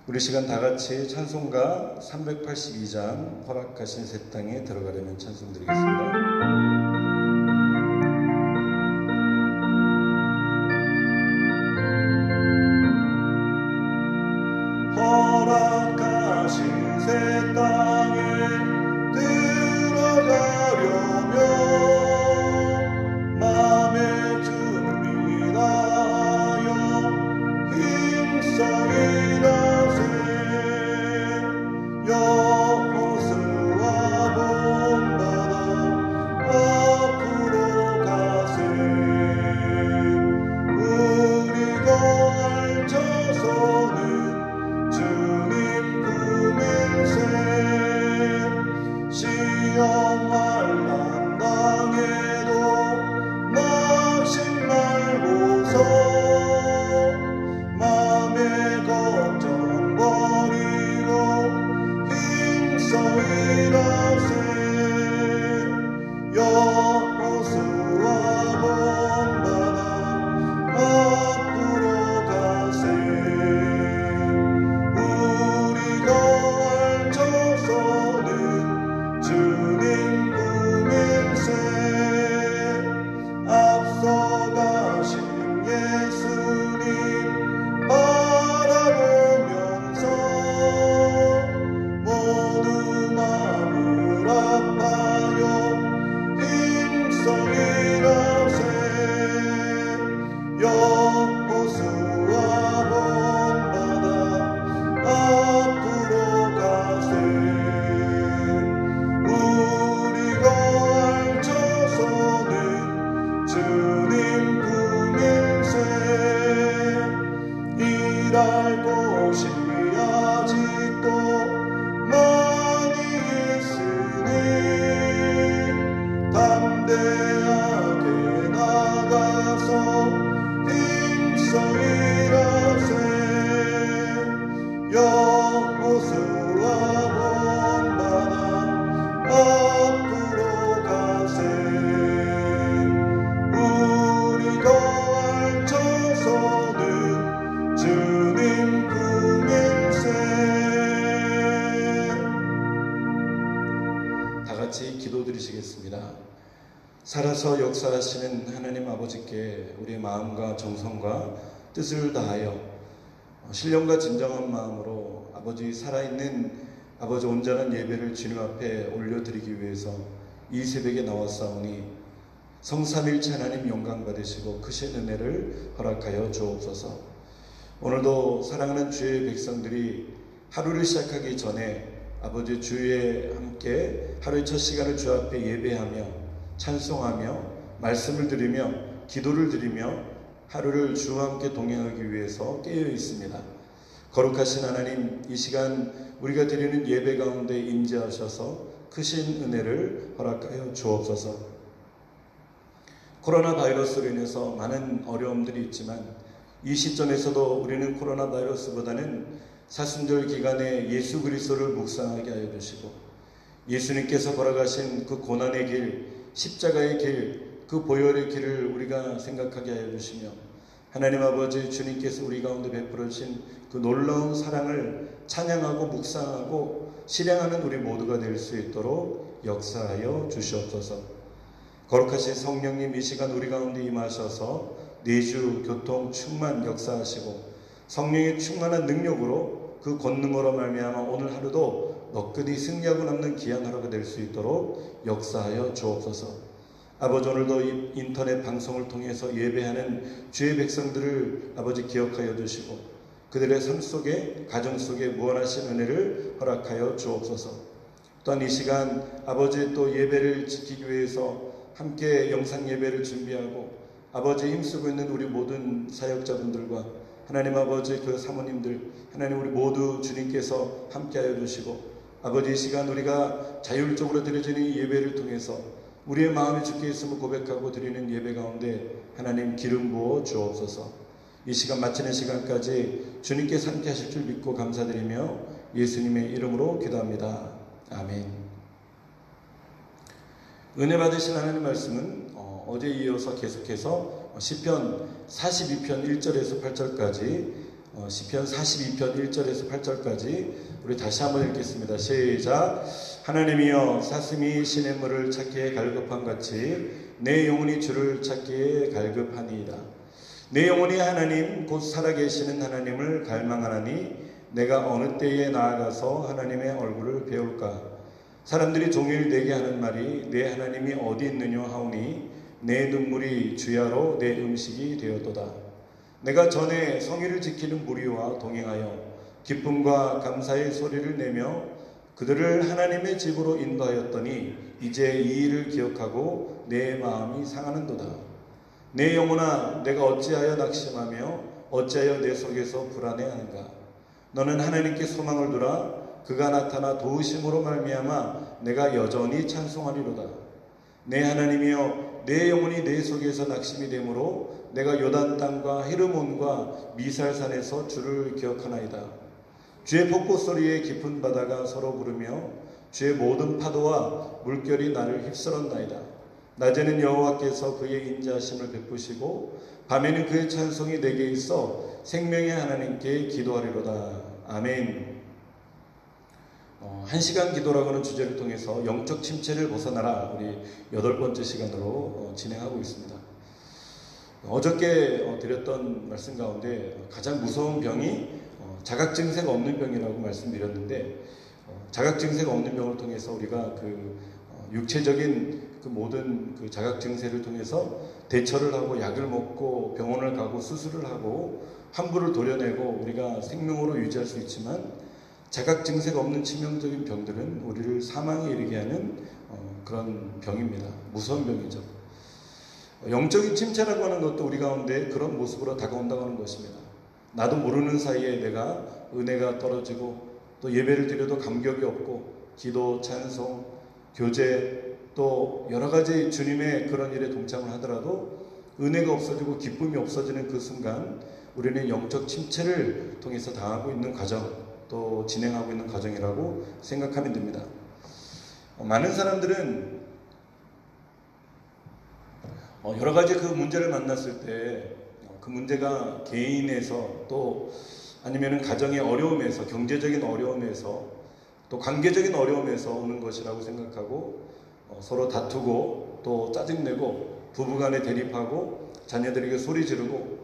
우리 시간 다 같이 찬송가 382장 허락하신 새 땅에 들어가려면 찬송 드리겠습니다. 허락하신 새 땅에 들어가려면 맘의 준비하여 힘써 일하세. 여호수아 본받아 앞으로 가세. 우리가 알쳐서는 주님 품일세. 시험할 난당해도 낙심 말고서 맘의 걱정 버리고 힘써 일하세. 여호수아 본받아 앞으로 가세. 우리가 알쳐서는 주님 품일세. 앞서가신 예수님 바라보면서 모두 마음을 아파요 힘써 일하세. 여호수아 본받아 앞으로 가세. 우리가 알쳐서는 주님 품일세. 일할 곳이 아직도 많이 있으니 담대하게 나가서 힘써 일하세. 여호수아 본받아 앞으로 가세. 우리가 알쳐서는 주님 품일세. 다 같이 기도드리시겠습니다. 살아서 역사하시는 하나님 아버지께 우리의 마음과 정성과 뜻을 다하여 신령과 진정한 마음으로 아버지 살아있는 아버지 온전한 예배를 주님 앞에 올려드리기 위해서 이 새벽에 나왔사오니 성삼일체 하나님 영광 받으시고 크신 은혜를 허락하여 주옵소서. 오늘도 사랑하는 주의 백성들이 하루를 시작하기 전에 아버지 주에 함께 하루의 첫 시간을 주 앞에 예배하며 찬송하며 말씀을 드리며 기도를 드리며 하루를 주와 함께 동행하기 위해서 깨어 있습니다. 거룩하신 하나님, 이 시간 우리가 드리는 예배 가운데 임재하셔서 크신 은혜를 허락하여 주옵소서. 코로나 바이러스로 인해서 많은 어려움들이 있지만 이 시점에서도 우리는 코로나 바이러스보다는 사순절 기간에 예수 그리스도를 묵상하게 하여 주시고 예수님께서 걸어가신 그 고난의 길, 십자가의 길, 그 보혈의 길을 우리가 생각하게 하여 주시며 하나님 아버지 주님께서 우리 가운데 베풀어 주신 그 놀라운 사랑을 찬양하고 묵상하고 실행하는 우리 모두가 될 수 있도록 역사하여 주시옵소서. 거룩하신 성령님, 이 시간 우리 가운데 임하셔서 내주 교통 충만 역사하시고 성령의 충만한 능력으로 그 권능으로 말미암아 오늘 하루도 너끈히 승리하고 남는 귀한 하루가 될 수 있도록 역사하여 주옵소서. 아버지, 오늘도 인터넷 방송을 통해서 예배하는 주의 백성들을 아버지 기억하여 주시고 그들의 삶 속에 가정 속에 무한하신 은혜를 허락하여 주옵소서. 또한 이 시간 아버지 또 예배를 지키기 위해서 함께 영상 예배를 준비하고 아버지 힘쓰고 있는 우리 모든 사역자분들과 하나님 아버지 그 사모님들 하나님 우리 모두 주님께서 함께하여 주시고 아버지 이 시간 우리가 자율적으로 드려지는 이 예배를 통해서 우리의 마음이 주께 있음을 고백하고 드리는 예배 가운데 하나님 기름 부어 주옵소서. 이 시간 마치는 시간까지 주님께서 함께 하실 줄 믿고 감사드리며 예수님의 이름으로 기도합니다. 아멘. 은혜 받으신 하나님 말씀은 어제 이어서 계속해서 시편 42편 1절에서 8절까지 시편 42편 1절에서 8절까지 우리 다시 한번 읽겠습니다. 시작. 하나님이여 사슴이 시냇물을 찾기에 갈급한 같이 내 영혼이 주를 찾기에 갈급하니이다. 내 영혼이 하나님 곧 살아계시는 하나님을 갈망하나니 내가 어느 때에 나아가서 하나님의 얼굴을 배울까. 사람들이 종일 내게 하는 말이 내 하나님이 어디 있느냐 하오니 내 눈물이 주야로 내 음식이 되었도다. 내가 전에 성의를 지키는 무리와 동행하여 기쁨과 감사의 소리를 내며 그들을 하나님의 집으로 인도하였더니 이제 이 일을 기억하고 내 마음이 상하는도다. 내 영혼아 내가 어찌하여 낙심하며 어찌하여 내 속에서 불안해하는가. 너는 하나님께 소망을 두라. 그가 나타나 도우심으로 말미암아 내가 여전히 찬송하리로다. 내 하나님이여 내 영혼이 내 속에서 낙심이 되므로 내가 요단 땅과 헤르몬과 미살산에서 주를 기억하나이다. 주의 벚꽃 소리에 깊은 바다가 서로 부르며 주의 모든 파도와 물결이 나를 휩쓸었나이다. 낮에는 여호와께서 그의 인자하심을 베푸시고 밤에는 그의 찬송이 내게 있어 생명의 하나님께 기도하리로다. 아멘. 1시간 기도라고 하는 주제를 통해서 영적 침체를 벗어나라 우리 8번째 시간으로 진행하고 있습니다. 어저께 드렸던 말씀 가운데 가장 무서운 병이 자각증세가 없는 병이라고 말씀드렸는데 자각증세가 없는 병을 통해서 우리가 육체적인 모든 자각증세를 통해서 대처를 하고 약을 먹고 병원을 가고 수술을 하고 환부를 도려내고 우리가 생명으로 유지할 수 있지만 자각증세가 없는 치명적인 병들은 우리를 사망에 이르게 하는 그런 병입니다. 무서운 병이죠. 영적인 침체라고 하는 것도 우리 가운데 그런 모습으로 다가온다고 하는 것입니다. 나도 모르는 사이에 내가 은혜가 떨어지고 또 예배를 드려도 감격이 없고 기도, 찬송, 교제 또 여러 가지 주님의 그런 일에 동참을 하더라도 은혜가 없어지고 기쁨이 없어지는 그 순간 우리는 영적 침체를 통해서 당하고 있는 과정 또 진행하고 있는 과정이라고 생각하면 됩니다. 많은 사람들은 여러 가지 그 문제를 만났을 때 그 문제가 개인에서 또 아니면은 가정의 어려움에서 경제적인 어려움에서 또 관계적인 어려움에서 오는 것이라고 생각하고 서로 다투고 또 짜증내고 부부간에 대립하고 자녀들에게 소리 지르고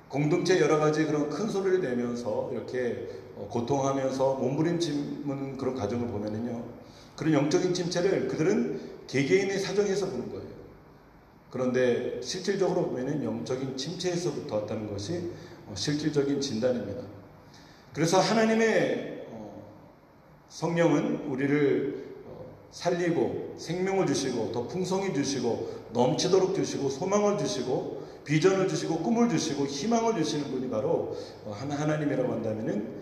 공동체 여러 가지 그런 큰 소리를 내면서 이렇게 고통하면서 몸부림치는 그런 과정을 보면은요, 그런 영적인 침체를 그들은 개개인의 사정에서 보는 거예요. 그런데 실질적으로 보면은 영적인 침체에서부터 왔다는 것이 실질적인 진단입니다. 그래서 하나님의 성령은 우리를 살리고 생명을 주시고 더 풍성히 주시고 넘치도록 주시고 소망을 주시고 비전을 주시고 꿈을 주시고 희망을 주시는 분이 바로 하나님이라고 한다면은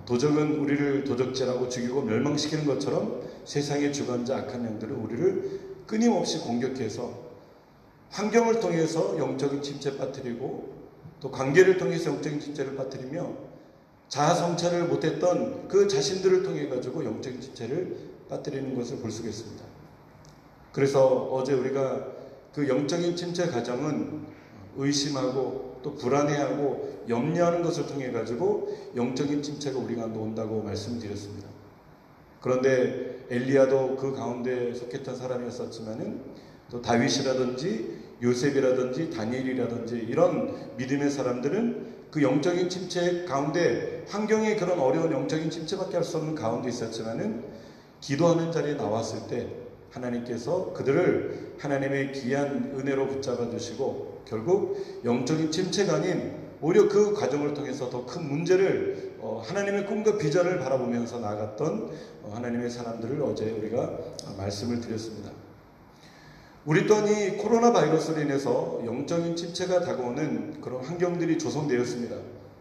도적은 우리를 도적질하고 죽이고 멸망시키는 것처럼 세상의 주관자 악한 영들은 우리를 끊임없이 공격해서 환경을 통해서 영적인 침체 빠뜨리고 또 관계를 통해서 영적인 침체를 빠뜨리며 자아 성찰을 못했던 그 자신들을 통해 가지고 영적인 침체를 빠뜨리는 것을 볼 수가 있습니다. 그래서 어제 우리가 그 영적인 침체 과정은 의심하고 또 불안해하고 염려하는 것을 통해 가지고 영적인 침체가 우리 가운데 온다고 말씀드렸습니다. 그런데 엘리야도 그 가운데 속했던 사람이었었지만은 또 다윗이라든지 요셉이라든지 다니엘이라든지 이런 믿음의 사람들은 그 영적인 침체 가운데 환경의 그런 어려운 영적인 침체밖에 할 수 없는 가운데 있었지만은 기도하는 자리에 나왔을 때 하나님께서 그들을 하나님의 귀한 은혜로 붙잡아 주시고 결국 영적인 침체가 아닌 오히려 그 과정을 통해서 더 큰 문제를 하나님의 꿈과 비전을 바라보면서 나아갔던 하나님의 사람들을 어제 우리가 말씀을 드렸습니다. 우리 또한 이 코로나 바이러스로 인해서 영적인 침체가 다가오는 그런 환경들이 조성되었습니다.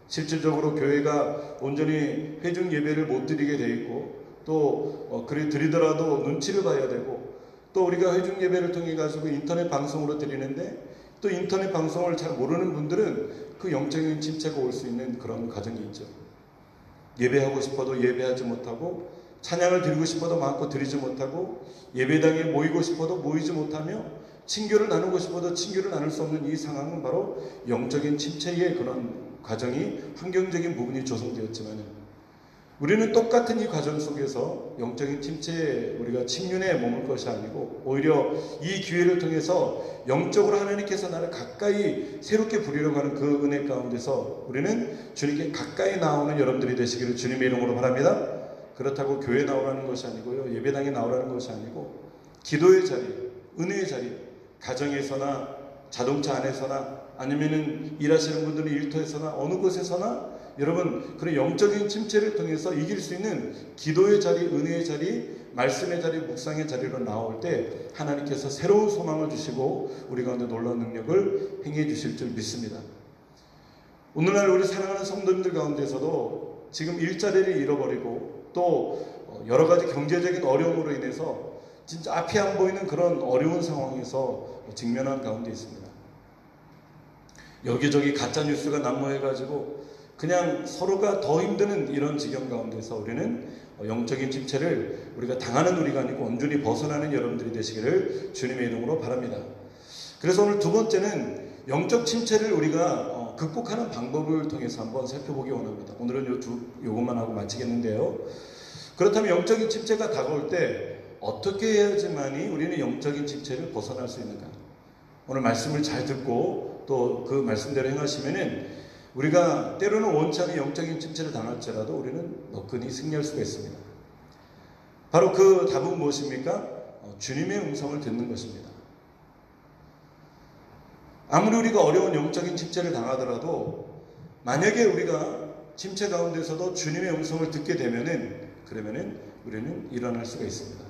실질적으로 교회가 온전히 회중 예배를 못 드리게 돼 있고 또 그래 드리더라도 눈치를 봐야 되고 또 우리가 회중 예배를 통해 가지고 인터넷 방송으로 드리는데 또 인터넷 방송을 잘 모르는 분들은 그 영적인 침체가 올 수 있는 그런 과정이 있죠. 예배하고 싶어도 예배하지 못하고 찬양을 드리고 싶어도 마음껏 드리지 못하고 예배당에 모이고 싶어도 모이지 못하며 친교를 나누고 싶어도 친교를 나눌 수 없는 이 상황은 바로 영적인 침체의 그런 과정이 환경적인 부분이 조성되었지만 우리는 똑같은 이 과정 속에서 영적인 침체에 우리가 침륜에 머물 것이 아니고 오히려 이 기회를 통해서 영적으로 하나님께서 나를 가까이 새롭게 부리려고 하는 그 은혜 가운데서 우리는 주님께 가까이 나오는 여러분들이 되시기를 주님의 이름으로 바랍니다. 그렇다고 교회 나오라는 것이 아니고요, 예배당에 나오라는 것이 아니고 기도의 자리, 은혜의 자리, 가정에서나 자동차 안에서나 아니면은 일하시는 분들은 일터에서나 어느 곳에서나 여러분 그런 영적인 침체를 통해서 이길 수 있는 기도의 자리, 은혜의 자리, 말씀의 자리, 묵상의 자리로 나올 때 하나님께서 새로운 소망을 주시고 우리 가운데 놀라운 능력을 행해 주실 줄 믿습니다. 오늘날 우리 사랑하는 성도님들 가운데서도 지금 일자리를 잃어버리고 또 여러 가지 경제적인 어려움으로 인해서 진짜 앞이 안 보이는 그런 어려운 상황에서 직면한 가운데 있습니다. 여기저기 가짜뉴스가 난무해가지고 그냥 서로가 더 힘드는 이런 지경 가운데서 우리는 영적인 침체를 우리가 당하는 우리가 아니고 온전히 벗어나는 여러분들이 되시기를 주님의 이름으로 바랍니다. 그래서 오늘 두 번째는 영적 침체를 우리가 극복하는 방법을 통해서 한번 살펴보기 원합니다. 오늘은 요것만 하고 마치겠는데요. 그렇다면 영적인 침체가 다가올 때 어떻게 해야지만이 우리는 영적인 침체를 벗어날 수 있는가? 오늘 말씀을 잘 듣고 또 그 말씀대로 행하시면은 우리가 때로는 원치 않은 영적인 침체를 당할지라도 우리는 너끈히 승리할 수가 있습니다. 바로 그 답은 무엇입니까? 주님의 음성을 듣는 것입니다. 아무리 우리가 어려운 영적인 침체를 당하더라도 만약에 우리가 침체 가운데서도 주님의 음성을 듣게 그러면은 우리는 일어날 수가 있습니다.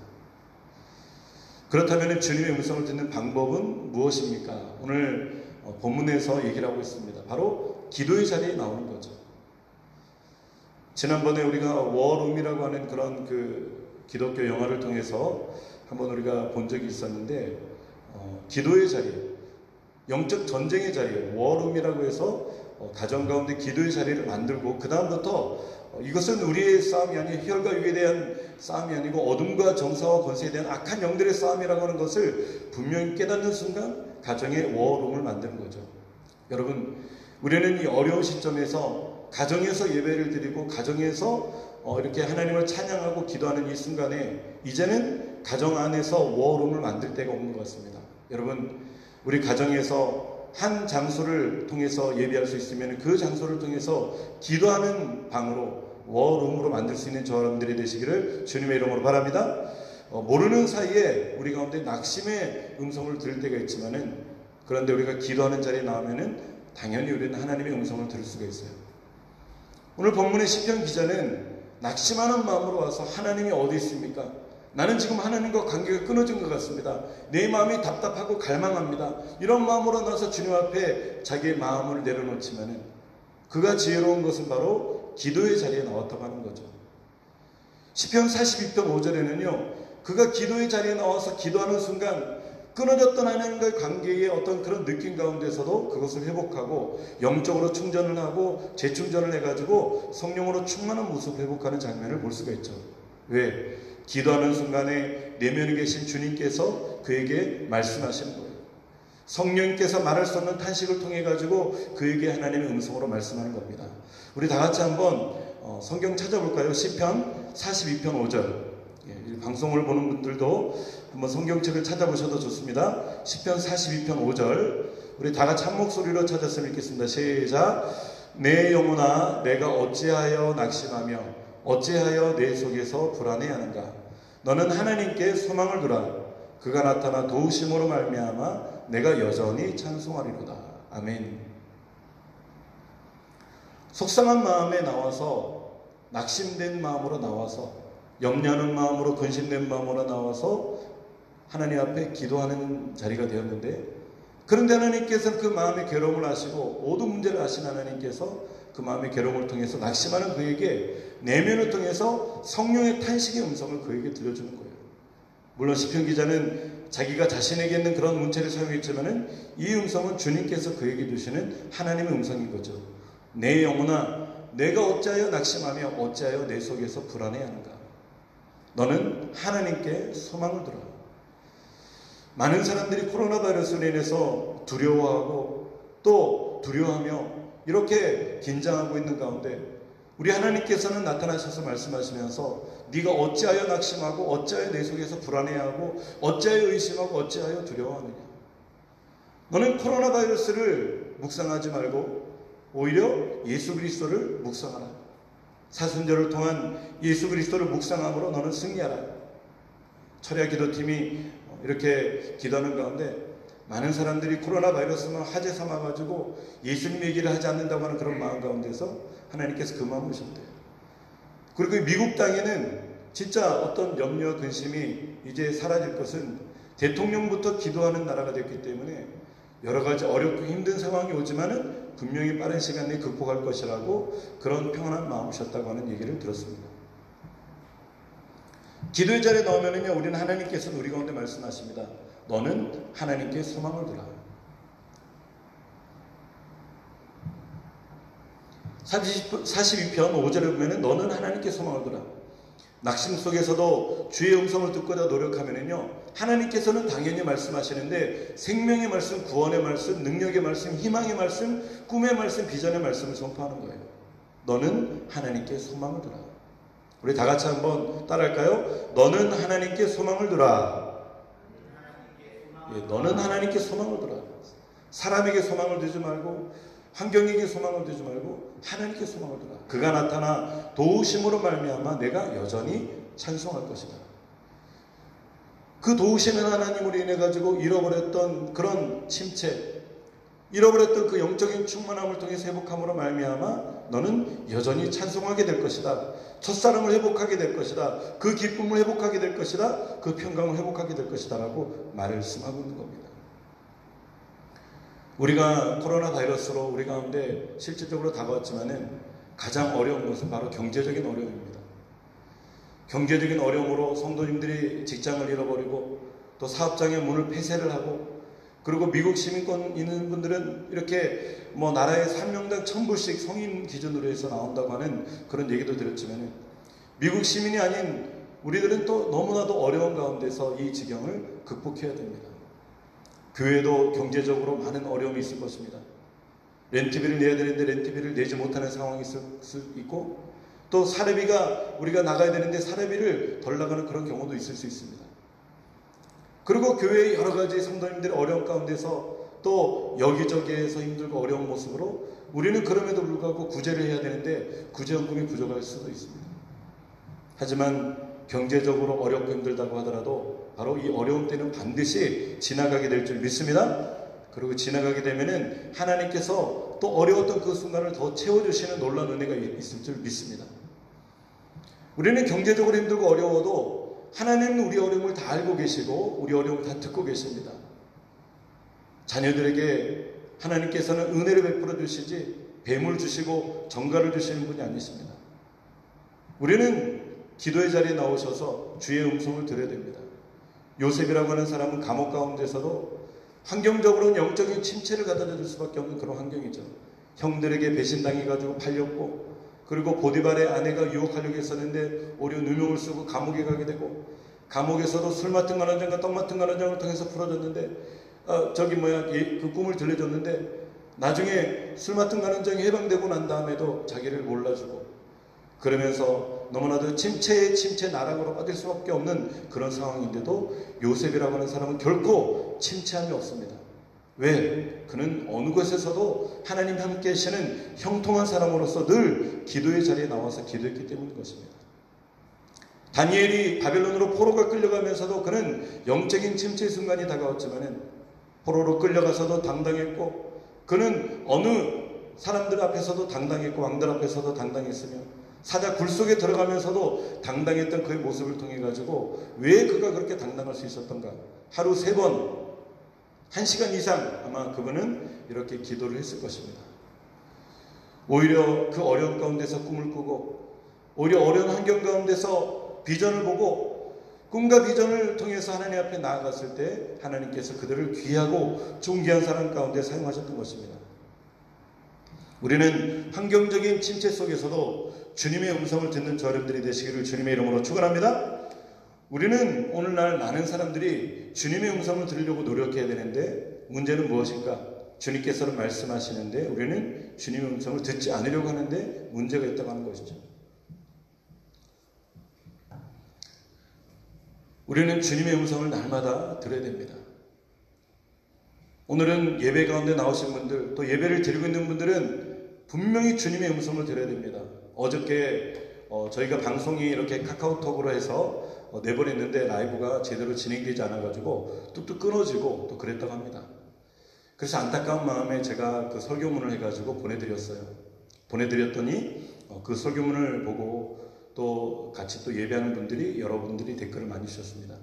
그렇다면 주님의 음성을 듣는 방법은 무엇입니까? 오늘 본문에서 얘기를 하고 있습니다. 바로 기도의 자리에 나오는 거죠. 지난번에 우리가 워룸이라고 하는 그런 그 기독교 영화를 통해서 한번 우리가 본 적이 있었는데 기도의 자리, 영적 전쟁의 자리에 워룸이라고 해서 가정 가운데 기도의 자리를 만들고 그 다음부터 이것은 우리의 싸움이 아니고 혈과 육에 대한 싸움이 아니고 어둠과 정사와 권세에 대한 악한 영들의 싸움이라고 하는 것을 분명히 깨닫는 순간 가정의 워룸을 만드는 거죠. 여러분, 우리는 이 어려운 시점에서 가정에서 예배를 드리고 가정에서 이렇게 하나님을 찬양하고 기도하는 이 순간에 이제는 가정 안에서 워룸을 만들 때가 오는 것 같습니다. 여러분, 우리 가정에서 한 장소를 통해서 예배할 수 있으면 그 장소를 통해서 기도하는 방으로 워룸으로 만들 수 있는 저와 여러분들이 되시기를 주님의 이름으로 바랍니다. 모르는 사이에 우리 가운데 낙심의 음성을 들을 때가 있지만은 그런데 우리가 기도하는 자리에 나오면은 당연히 우리는 하나님의 음성을 들을 수가 있어요. 오늘 본문의 시편 기자는 낙심하는 마음으로 와서 하나님이 어디 있습니까? 나는 지금 하나님과 관계가 끊어진 것 같습니다. 내 마음이 답답하고 갈망합니다. 이런 마음으로 나서 주님 앞에 자기의 마음을 내려놓지만은 그가 지혜로운 것은 바로 기도의 자리에 나왔다고 하는 거죠. 시편 42편 5절에는요. 그가 기도의 자리에 나와서 기도하는 순간 끊어졌던 하나님과의 관계의 어떤 그런 느낌 가운데서도 그것을 회복하고 영적으로 충전을 하고 재충전을 해가지고 성령으로 충만한 모습을 회복하는 장면을 볼 수가 있죠. 왜? 기도하는 순간에 내면에 계신 주님께서 그에게 말씀하시는 거예요. 성령님께서 말할 수 없는 탄식을 통해 가지고 그에게 하나님의 음성으로 말씀하는 겁니다. 우리 다 같이 한번 성경 찾아볼까요? 시편 42편 5절. 방송을 보는 분들도 한번 성경책을 찾아보셔도 좋습니다. 시편 42편 5절. 우리 다 같이 한 목소리로 찾았으면 좋겠습니다. 시작. 내 영혼아 내가 어찌하여 낙심하며 어찌하여 내 속에서 불안해하는가? 너는 하나님께 소망을 두라. 그가 나타나 도우심으로 말미암아 내가 여전히 찬송하리로다. 아멘. 속상한 마음에 나와서 낙심된 마음으로 나와서 염려하는 마음으로 근심된 마음으로 나와서 하나님 앞에 기도하는 자리가 되었는데 그런데 하나님께서는 그 마음의 괴로움을 아시고 모든 문제를 아신 하나님께서 그 마음의 괴로움을 통해서 낙심하는 그에게 내면을 통해서 성령의 탄식의 음성을 그에게 들려주는 거예요. 물론 시편 기자는 자기가 자신에게 있는 그런 문체를 사용했지만은 이 음성은 주님께서 그에게 주시는 하나님의 음성인 거죠. 내 영혼아 내가 어찌하여 낙심하며 어찌하여 내 속에서 불안해하는가? 너는 하나님께 소망을 두라. 많은 사람들이 코로나 바이러스로 인해서 두려워하고 또 두려워하며 이렇게 긴장하고 있는 가운데 우리 하나님께서는 나타나셔서 말씀하시면서 네가 어찌하여 낙심하고 어찌하여 내 속에서 불안해하고 어찌하여 의심하고 어찌하여 두려워하느냐. 너는 코로나 바이러스를 묵상하지 말고 오히려 예수 그리스도를 묵상하라. 사순절을 통한 예수 그리스도를 묵상함으로 너는 승리하라. 철야 기도팀이 이렇게 기도하는 가운데 많은 사람들이 코로나 바이러스만 화제 삼아가지고 예수님 얘기를 하지 않는다고 하는 그런 마음 가운데서 하나님께서 그 마음을 주셨대요. 그리고 미국 땅에는 진짜 어떤 염려와 근심이 이제 사라질 것은 대통령부터 기도하는 나라가 됐기 때문에 여러 가지 어렵고 힘든 상황이 오지만은 분명히 빠른 시간 내에 극복할 것이라고 그런 평안한 마음이셨다고 하는 얘기를 들었습니다. 기도의 자리에 나오면은요, 우리는 하나님께서는 우리 가운데 말씀하십니다. 너는 하나님께 소망을 두라. 42편 5절에 보면은 너는 하나님께 소망을 두라. 낙심 속에서도 주의 음성을 듣고자 노력하면은요, 하나님께서는 당연히 말씀하시는데 생명의 말씀, 구원의 말씀, 능력의 말씀, 희망의 말씀, 꿈의 말씀, 비전의 말씀을 선포하는 거예요. 너는 하나님께 소망을 두라. 우리 다 같이 한번 따라할까요? 너는 하나님께 소망을 두라. 예, 너는 하나님께 소망을 두라. 사람에게 소망을 두지 말고 환경에게 소망을 두지 말고 하나님께 소망을 두라. 그가 나타나 도우심으로 말미암아 내가 여전히 찬송할 것이다. 그 도우시는 하나님으로 인해 가지고 잃어버렸던 그런 침체, 잃어버렸던 그 영적인 충만함을 통해서 회복함으로 말미암아 너는 여전히 찬송하게 될 것이다. 첫사랑을 회복하게 될 것이다. 그 기쁨을 회복하게 될 것이다. 그 평강을 회복하게 될 것이다 라고 말씀하고 있는 겁니다. 우리가 코로나 바이러스로 우리 가운데 실질적으로 다가왔지만은 가장 어려운 것은 바로 경제적인 어려움입니다. 경제적인 어려움으로 성도님들이 직장을 잃어버리고 또 사업장의 문을 폐쇄를 하고, 그리고 미국 시민권 있는 분들은 이렇게 나라에 3명당 1,000불씩 성인 기준으로 해서 나온다고 하는 그런 얘기도 들었지만, 미국 시민이 아닌 우리들은 또 너무나도 어려운 가운데서 이 지경을 극복해야 됩니다. 교회도 경제적으로 많은 어려움이 있을 것입니다. 렌트비를 내야 되는데 렌트비를 내지 못하는 상황이 있을 수 있고, 또 사례비가 우리가 나가야 되는데 사례비를 덜 나가는 그런 경우도 있을 수 있습니다. 그리고 교회의 여러 가지 성도님들의 어려움 가운데서 또 여기저기에서 힘들고 어려운 모습으로 우리는 그럼에도 불구하고 구제를 해야 되는데 구제연금이 부족할 수도 있습니다. 하지만 경제적으로 어렵고 힘들다고 하더라도 바로 이 어려움 때는 반드시 지나가게 될 줄 믿습니다. 그리고 지나가게 되면은 하나님께서 또 어려웠던 그 순간을 더 채워주시는 놀라운 은혜가 있을 줄 믿습니다. 우리는 경제적으로 힘들고 어려워도 하나님은 우리 어려움을 다 알고 계시고 우리 어려움을 다 듣고 계십니다. 자녀들에게 하나님께서는 은혜를 베풀어 주시지 뱀을 주시고 정갈을 주시는 분이 아니십니다. 우리는 기도의 자리에 나오셔서 주의 음성을 들어야 됩니다. 요셉이라고 하는 사람은 감옥 가운데서도 환경적으로는 영적인 침체를 갖다 줄 수밖에 없는 그런 환경이죠. 형들에게 배신당해가지고 팔렸고, 그리고 보디발의 아내가 유혹하려고 했었는데 오히려 누명을 쓰고 감옥에 가게 되고, 감옥에서도 술 맡은 간원장과 떡 맡은 간원장을 통해서 풀어줬는데 그 꿈을 들려줬는데 나중에 술 맡은 간원장이 해방되고 난 다음에도 자기를 몰라주고, 그러면서 너무나도 침체의 침체 나락으로 빠질 수밖에 없는 그런 상황인데도 요셉이라고 하는 사람은 결코 침체함이 없습니다. 왜? 그는 어느 곳에서도 하나님 함께 하시는 형통한 사람으로서 늘 기도의 자리에 나와서 기도했기 때문인 것입니다. 다니엘이 바벨론으로 포로가 끌려가면서도 그는 영적인 침체의 순간이 다가왔지만 포로로 끌려가서도 당당했고, 그는 어느 사람들 앞에서도 당당했고 왕들 앞에서도 당당했으며, 사자 굴 속에 들어가면서도 당당했던 그의 모습을 통해 가지고 왜 그가 그렇게 당당할 수 있었던가? 하루 3번 1시간 이상 아마 그분은 이렇게 기도를 했을 것입니다. 오히려 그 어려운 가운데서 꿈을 꾸고, 오히려 어려운 환경 가운데서 비전을 보고, 꿈과 비전을 통해서 하나님 앞에 나아갔을 때 하나님께서 그들을 귀하고 존귀한 사람 가운데 사용하셨던 것입니다. 우리는 환경적인 침체 속에서도 주님의 음성을 듣는 저 여러분들이 되시기를 주님의 이름으로 축원합니다. 우리는 오늘날 많은 사람들이 주님의 음성을 들으려고 노력해야 되는데 문제는 무엇인가? 주님께서는 말씀하시는데 우리는 주님의 음성을 듣지 않으려고 하는데 문제가 있다고 하는 것이죠. 우리는 주님의 음성을 날마다 들어야 됩니다. 오늘은 예배 가운데 나오신 분들, 또 예배를 드리고 있는 분들은 분명히 주님의 음성을 들어야 됩니다. 어저께 저희가 방송이 이렇게 카카오톡으로 해서 내보냈는데 라이브가 제대로 진행되지 않아가지고 뚝뚝 끊어지고 또 그랬다고 합니다. 그래서 안타까운 마음에 제가 그 설교문을 해가지고 보내드렸어요. 보내드렸더니 그 설교문을 보고 또 같이 또 예배하는 분들이 여러분들이 댓글을 많이 주셨습니다.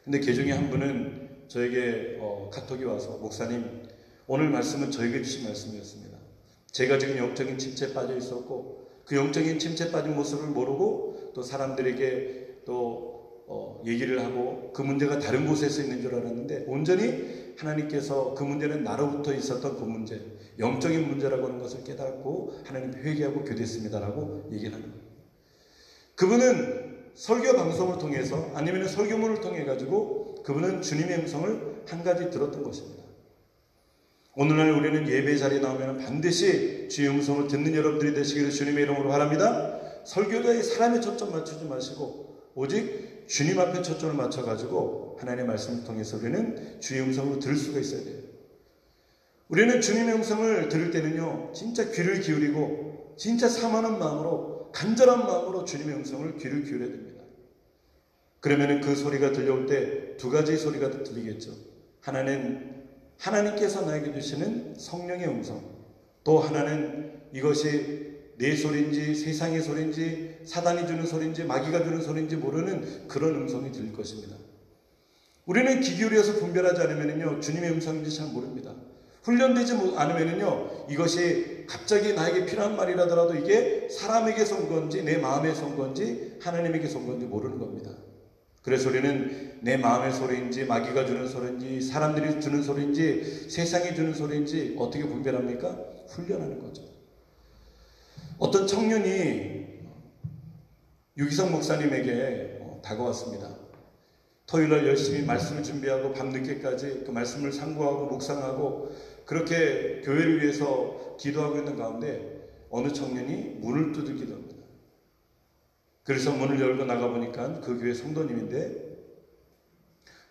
근데 그 중에 한 분은 저에게 카톡이 와서 목사님 오늘 말씀은 저에게 주신 말씀이었습니다. 제가 지금 영적인 침체에 빠져 있었고 그 영적인 침체에 빠진 모습을 모르고 또 사람들에게 또 얘기를 하고 그 문제가 다른 곳에서 있는 줄 알았는데 온전히 하나님께서 그 문제는 나로부터 있었던 그 문제, 영적인 문제라고 하는 것을 깨닫고 하나님 회개하고 교대했습니다라고 얘기를 하는 거예요. 그분은 설교 방송을 통해서 아니면 설교문을 통해 가지고 그분은 주님의 음성을 한 가지 들었던 것입니다. 오늘날 우리는 예배 자리에 나오면 반드시 주의 음성을 듣는 여러분들이 되시기를 주님의 이름으로 바랍니다. 설교자의 사람에 초점 맞추지 마시고 오직 주님 앞에 초점을 맞춰가지고 하나님의 말씀을 통해서 우리는 주의 음성으로 들을 수가 있어야 돼요. 우리는 주님의 음성을 들을 때는요, 진짜 귀를 기울이고 진짜 사모하는 마음으로 간절한 마음으로 주님의 음성을 귀를 기울여야 됩니다. 그러면 그 소리가 들려올 때 두 가지 소리가 들리겠죠. 하나는 하나님께서 나에게 주시는 성령의 음성, 또 하나는 이것이 내 소리인지 세상의 소리인지 사단이 주는 소리인지 마귀가 주는 소리인지 모르는 그런 음성이 들릴 것입니다. 우리는 귀 기울여서 분별하지 않으면요 주님의 음성인지 잘 모릅니다. 훈련되지 않으면요 이것이 갑자기 나에게 필요한 말이라더라도 이게 사람에게서 온 건지 내 마음에서 온 건지 하나님에게서 온 건지 모르는 겁니다. 그래서 우리는 내 마음의 소리인지 마귀가 주는 소리인지 사람들이 주는 소리인지 세상이 주는 소리인지 어떻게 분별합니까? 훈련하는 거죠. 어떤 청년이 유기성 목사님에게 다가왔습니다. 토요일날 열심히 말씀을 준비하고 밤늦게까지 그 말씀을 상고하고 묵상하고 그렇게 교회를 위해서 기도하고 있는 가운데 어느 청년이 문을 두들기도 합니다. 그래서 문을 열고 나가보니까 그 교회 성도님인데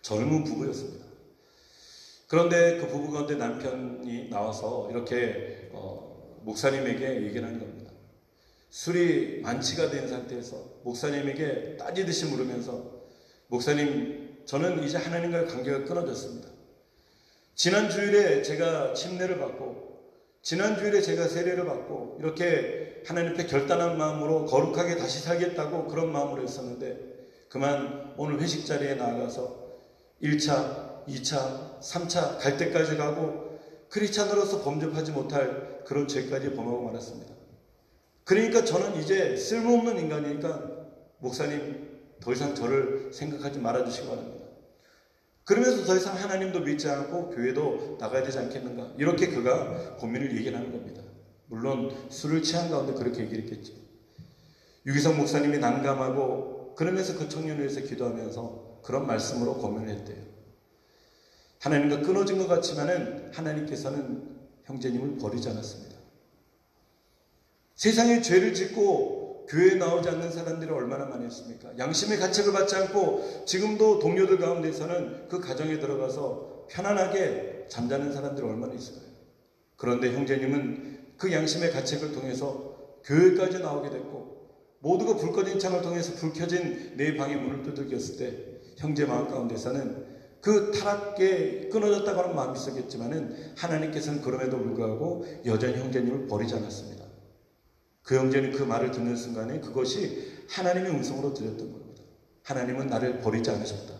젊은 부부였습니다. 그런데 그 부부 가운데 남편이 나와서 이렇게 목사님에게 얘기를 하는 겁니다. 술이 만취가 된 상태에서 목사님에게 따지듯이 물으면서 목사님, 저는 이제 하나님과의 관계가 끊어졌습니다. 지난 주일에 제가 침례를 받고 지난 주일에 제가 세례를 받고 이렇게 하나님 앞에 결단한 마음으로 거룩하게 다시 살겠다고 그런 마음으로 했었는데 그만 오늘 회식 자리에 나아가서 1차, 2차, 3차 갈 때까지 가고 크리스찬으로서 범접하지 못할 그런 죄까지 범하고 말았습니다. 그러니까 저는 이제 쓸모없는 인간이니까 목사님 더 이상 저를 생각하지 말아주시기 바랍니다. 그러면서 더 이상 하나님도 믿지 않고 교회도 나가야 되지 않겠는가 이렇게 그가 고민을 얘기를 하는 겁니다. 물론 술을 취한 가운데 그렇게 얘기를 했겠죠. 유기성 목사님이 난감하고 그러면서 그 청년을 위해서 기도하면서 그런 말씀으로 고민을 했대요. 하나님과 끊어진 것 같지만은 하나님께서는 형제님을 버리지 않았습니다. 세상에 죄를 짓고 교회에 나오지 않는 사람들이 얼마나 많이 있습니까? 양심의 가책을 받지 않고 지금도 동료들 가운데서는 그 가정에 들어가서 편안하게 잠자는 사람들이 얼마나 있을까요? 그런데 형제님은 그 양심의 가책을 통해서 교회까지 나오게 됐고 모두가 불 꺼진 창을 통해서 불 켜진 내 방의 문을 두들겼을 때 형제 마음 가운데서는 그 타락에 끊어졌다고 하는 마음이 있었겠지만은 하나님께서는 그럼에도 불구하고 여전히 형제님을 버리지 않았습니다. 그 형제는 그 말을 듣는 순간에 그것이 하나님의 음성으로 들렸던 겁니다. 하나님은 나를 버리지 않으셨다.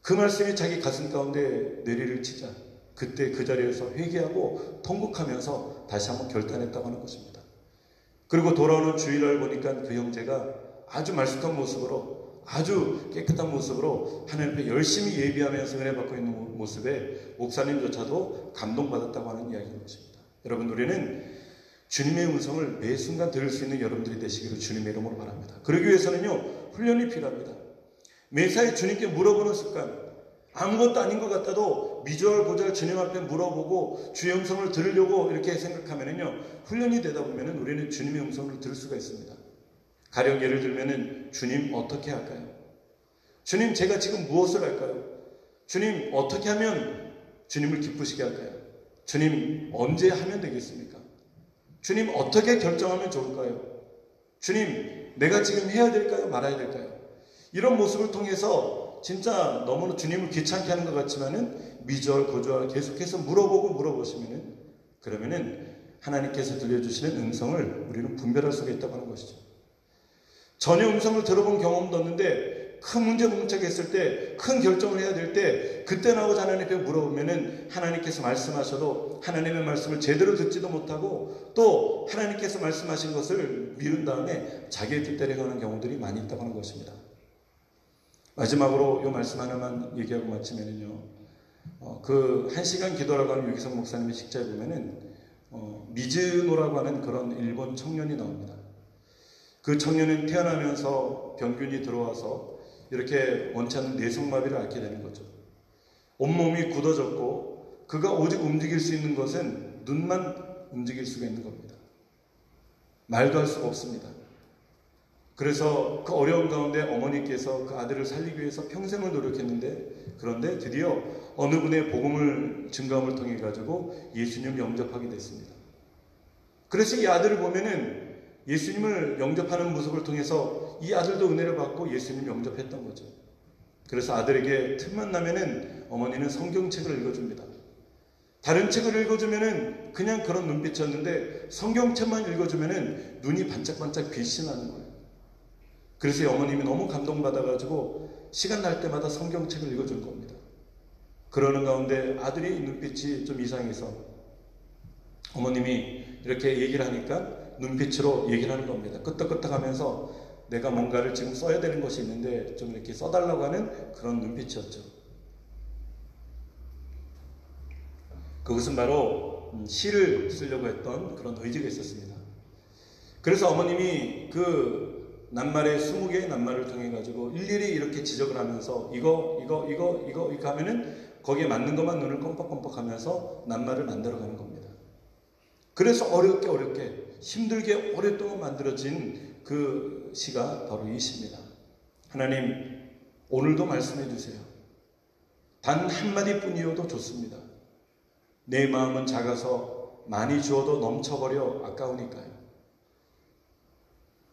그 말씀이 자기 가슴 가운데 내리를 치자 그때 그 자리에서 회개하고 통곡하면서 다시 한번 결단했다고 하는 것입니다. 그리고 돌아오는 주일날 보니까 그 형제가 아주 말쑥한 모습으로 아주 깨끗한 모습으로 하나님 앞에 열심히 예비하면서 은혜 받고 있는 모습에 목사님조차도 감동받았다고 하는 이야기인 것입니다. 여러분 우리는 주님의 음성을 매 순간 들을 수 있는 여러분들이 되시기를 주님의 이름으로 바랍니다. 그러기 위해서는요 훈련이 필요합니다. 매사에 주님께 물어보는 습관, 아무것도 아닌 것 같아도 미주얼고절 주님 앞에 물어보고 주의 음성을 들으려고 이렇게 생각하면은요, 훈련이 되다 보면은 우리는 주님의 음성을 들을 수가 있습니다. 가령 예를 들면은 주님 어떻게 할까요? 주님 제가 지금 무엇을 할까요? 주님 어떻게 하면 주님을 기쁘시게 할까요? 주님 언제 하면 되겠습니까? 주님 어떻게 결정하면 좋을까요? 주님 내가 지금 해야 될까요? 말아야 될까요? 이런 모습을 통해서 진짜 너무나 주님을 귀찮게 하는 것 같지만은 미주얼고절 계속해서 물어보시면은 그러면은 하나님께서 들려주시는 음성을 우리는 분별할 수가 있다고 하는 것이죠. 전혀 음성을 들어본 경험도 없는데 큰 문제 봉착했을 때, 큰 결정을 해야 될 때 그때 나오자 하나님께 물어보면은 하나님께서 말씀하셔도 하나님의 말씀을 제대로 듣지도 못하고 또 하나님께서 말씀하신 것을 미룬 다음에 자기의 뜻대로 하는 경우들이 많이 있다고 하는 것입니다. 마지막으로 이 말씀 하나만 얘기하고 마치면은요, 그 1시간 기도라고 하는 유기성 목사님의 식자에 보면은 미즈노라고 하는 그런 일본 청년이 나옵니다. 그 청년은 태어나면서 병균이 들어와서 이렇게 원치 않는 내성마비를 앓게 되는 거죠. 온몸이 굳어졌고 그가 오직 움직일 수 있는 것은 눈만 움직일 수가 있는 겁니다. 말도 할 수가 없습니다. 그래서 그 어려운 가운데 어머니께서 그 아들을 살리기 위해서 평생을 노력했는데, 그런데 드디어 어느 분의 복음을 증거함을 통해 가지고 예수님을 영접하게 됐습니다. 그래서 이 아들을 보면은 예수님을 영접하는 모습을 통해서 이 아들도 은혜를 받고 예수님을 영접했던 거죠. 그래서 아들에게 틈만 나면은 어머니는 성경책을 읽어줍니다. 다른 책을 읽어주면은 그냥 그런 눈빛이었는데 성경책만 읽어주면은 눈이 반짝반짝 빛이 나는 거예요. 그래서 어머님이 너무 감동받아가지고 시간 날 때마다 성경책을 읽어줄 겁니다. 그러는 가운데 아들이 눈빛이 좀 이상해서 어머님이 이렇게 얘기를 하니까 눈빛으로 얘기를 하는 겁니다. 끄떡끄떡하면서 내가 뭔가를 지금 써야 되는 것이 있는데 좀 이렇게 써달라고 하는 그런 눈빛이었죠. 그것은 바로 시를 쓰려고 했던 그런 의지가 있었습니다. 그래서 어머님이 그 낱말에 20개의 낱말을 통해 가지고 일일이 이렇게 지적을 하면서 이거 하면은 거기에 맞는 것만 눈을 껌뻑껌뻑 하면서 낱말을 만들어 가는 겁니다. 그래서 어렵게 힘들게 오랫동안 만들어진 그 시가 바로 이 시입니다. 하나님, 오늘도 말씀해 주세요. 단 한마디뿐이어도 좋습니다. 내 마음은 작아서 많이 주어도 넘쳐버려 아까우니까요.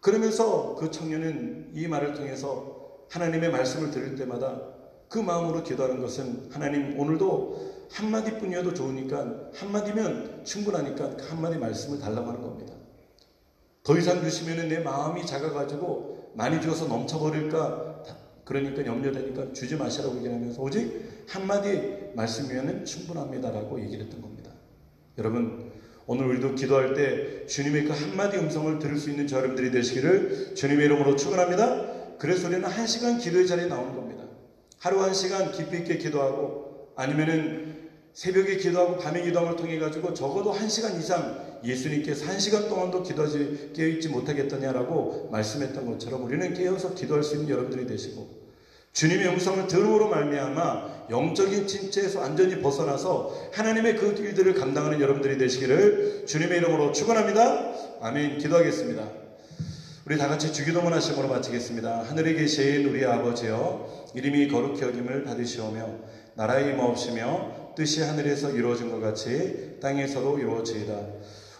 그러면서 그 청년은 이 말을 통해서 하나님의 말씀을 들을 때마다 그 마음으로 기도하는 것은 하나님, 오늘도 한마디뿐이어도 좋으니까 한마디면 충분하니까 그 한마디 말씀을 달라고 하는 겁니다. 더 이상 주시면 내 마음이 작아가지고 많이 주어서 넘쳐버릴까, 그러니까 염려되니까 주지 마시라고 얘기하면서 오직 한마디 말씀이면 충분합니다라고 얘기를 했던 겁니다. 여러분, 오늘 우리도 기도할 때 주님의 그 한마디 음성을 들을 수 있는 저 여러분들이 되시기를 주님의 이름으로 축원합니다. 그래서 우리는 1시간 기도의 자리에 나오는 겁니다. 하루 1시간 깊이 있게 기도하고 아니면은 새벽에 기도하고 밤에 기도함을 통해 가지고 적어도 1시간 이상 예수님께서 1시간 동안도 깨어있지 못하겠더냐라고 말씀했던 것처럼 우리는 깨어서 기도할 수 있는 여러분들이 되시고, 주님의 음성을 들음으로 말미암아 영적인 침체에서 완전히 벗어나서 하나님의 그 일들을 감당하는 여러분들이 되시기를 주님의 이름으로 축원합니다. 아멘. 기도하겠습니다. 우리 다 같이 주기도문 하심으로 마치겠습니다. 하늘에 계신 우리 아버지여, 이름이 거룩히 여김을 받으시오며 나라의 임하옵시며 뜻이 하늘에서 이루어진 것 같이 땅에서도 이루어지이다.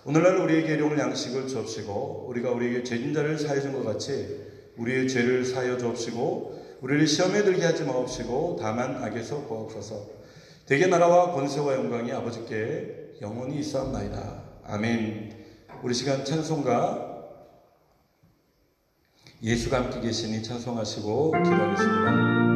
오늘날 우리에게 일용할 양식을 주옵시고 우리가 우리에게 죄진 자를 사하여 준 것 같이 우리의 죄를 사하여 주옵시고 우리를 시험에 들게 하지 마옵시고 다만 악에서 구하옵소서. 대개 나라와 권세와 영광이 아버지께 영원히 있사옵나이다. 아멘. 우리 시간 찬송가 예수가 함께 계시니 찬송하시고 기도하겠습니다.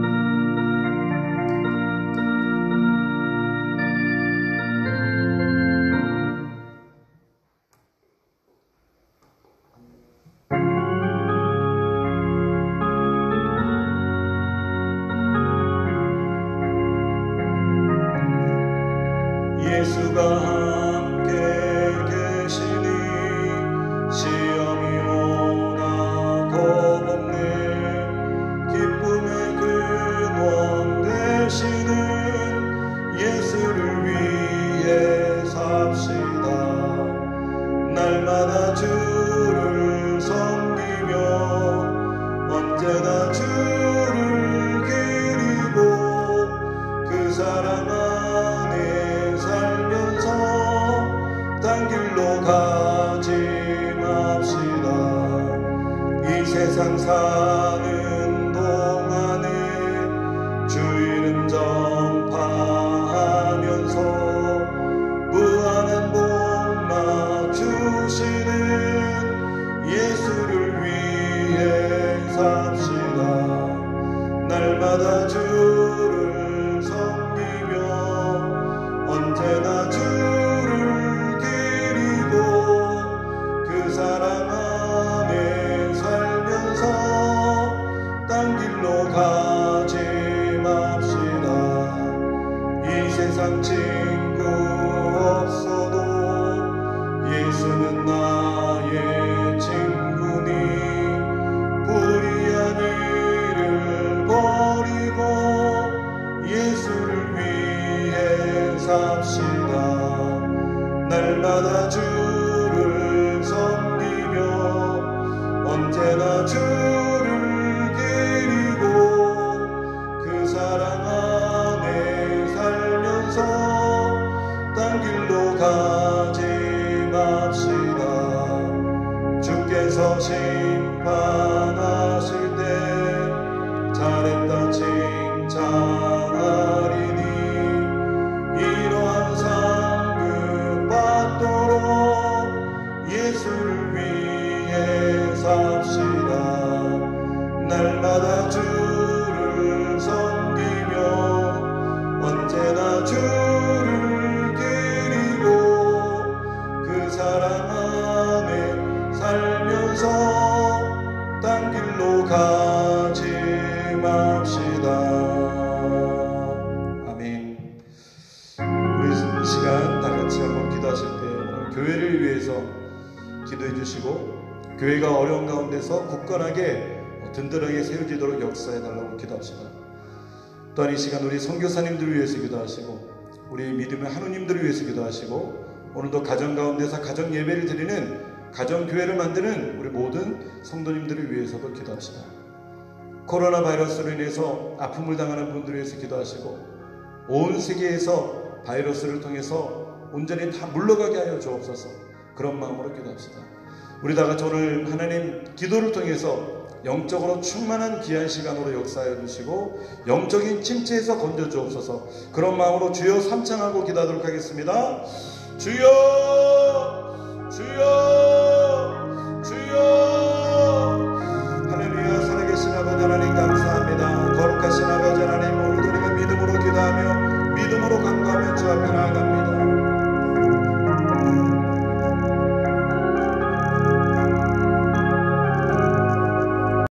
예수가 함께 계시니 시험이 오나 겁없네. 기쁨의 그 세상 사는 동안에 주 이름 전파하면서 무한한 복락 주시는 예수를 위해 삽시다. 날마다 주를 섬기며 언제나 주를 기리고 그 사랑 안에 살면서 딴 길로 가지 맙시다. 이 세상 친구 없어도 예수는 나의 친구니 불의한 일을 버리고 예수를 위해 삽시다. 날마다 주를 섬기며 언제나 주를 기리고 그 사랑 안에 살면서 딴 길로 가지 맙시다. 주께서 심판하실 때 잘했다 칭찬하리니 이러한 상급 받도록 예수를 위해 삽시다. 날마다 주를 섬기며 언제나 주를 기리고 그 사랑 안에 살면서 딴 길로 가지 맙시다. 아멘. 우리 이 시간 다 같이 한번 기도하실 때 오늘 교회를 위해서 기도해 주시고 교회가 어려운 가운데서 굳건하게 든든하게 세워지도록 역사해 달라고 기도합시다. 또한 이 시간 우리 선교사님들을 위해서 기도하시고 우리 믿음의 하느님들을 위해서 기도하시고 오늘도 가정 가운데서 가정 예배를 드리는 가정교회를 만드는 우리 모든 성도님들을 위해서도 기도합시다. 코로나 바이러스로 인해서 아픔을 당하는 분들을 위해서 기도하시고 온 세계에서 바이러스를 통해서 온전히 다 물러가게 하여 주옵소서. 그런 마음으로 기도합시다. 우리 다 같이 오늘 하나님 기도를 통해서 영적으로 충만한 귀한 시간으로 역사하여 주시고 영적인 침체에서 건져 주옵소서. 그런 마음으로 주여 삼창하고 기도하도록 하겠습니다. 주여 주여 주여. 할렐루야. 살아계신 아버지 하나님 감사합니다. 거룩하신 아버지 하나님 오늘도 우리가 믿음으로 기도하며 믿음으로 간구하며 주 앞에 나아갑니다.